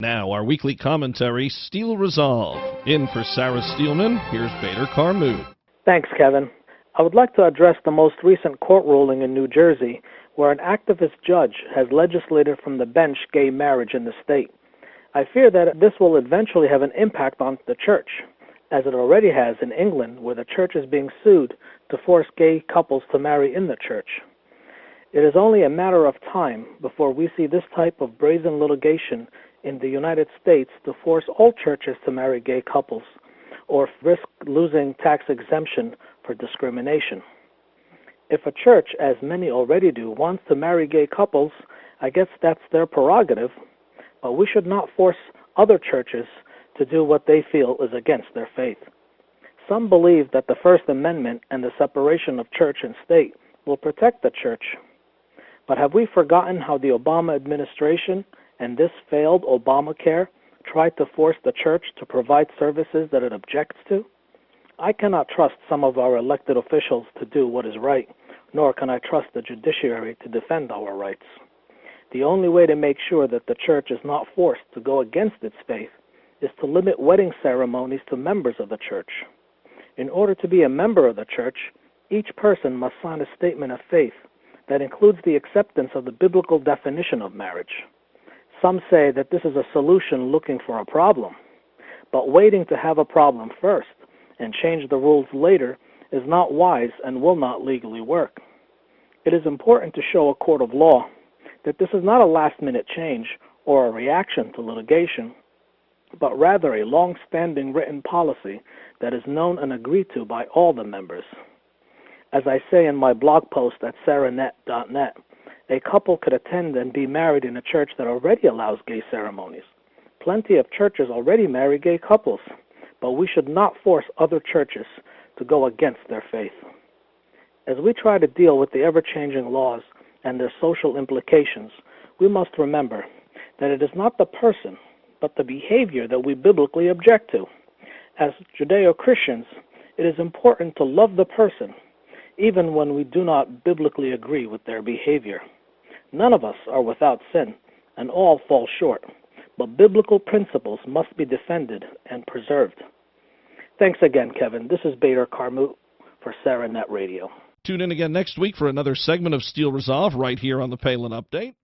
Now, our weekly commentary, Steel Resolve. In for Sarah Steelman, here's Bader Qarmout. Thanks, Kevin. I would like to address the most recent court ruling in New Jersey, where an activist judge has legislated from the bench gay marriage in the state. I fear that this will eventually have an impact on the church, as it already has in England, where the church is being sued to force gay couples to marry in the church. It is only a matter of time before we see this type of brazen litigation in the United States to force all churches to marry gay couples or risk losing tax exemption for discrimination. If a church, as many already do, wants to marry gay couples, I guess that's their prerogative, but we should not force other churches to do what they feel is against their faith. Some believe that the First Amendment and the separation of church and state will protect the church. But have we forgotten how the Obama administration and this failed Obamacare tried to force the church to provide services that it objects to? I cannot trust some of our elected officials to do what is right, nor can I trust the judiciary to defend our rights. The only way to make sure that the church is not forced to go against its faith is to limit wedding ceremonies to members of the church. In order to be a member of the church, each person must sign a statement of faith that includes the acceptance of the biblical definition of marriage. Some say that this is a solution looking for a problem, but waiting to have a problem first and change the rules later is not wise and will not legally work. It is important to show a court of law that this is not a last-minute change or a reaction to litigation, but rather a long-standing written policy that is known and agreed to by all the members. As I say in my blog post at saranet.net, a couple could attend and be married in a church that already allows gay ceremonies. Plenty of churches already marry gay couples, but we should not force other churches to go against their faith. As we try to deal with the ever-changing laws and their social implications, we must remember that it is not the person, but the behavior that we biblically object to. As Judeo-Christians, it is important to love the person, even when we do not biblically agree with their behavior. None of us are without sin, and all fall short, but biblical principles must be defended and preserved. Thanks again, Kevin. This is Bader Qarmout for SaraNet Radio. Tune in again next week for another segment of Steel Resolve right here on the Palin Update.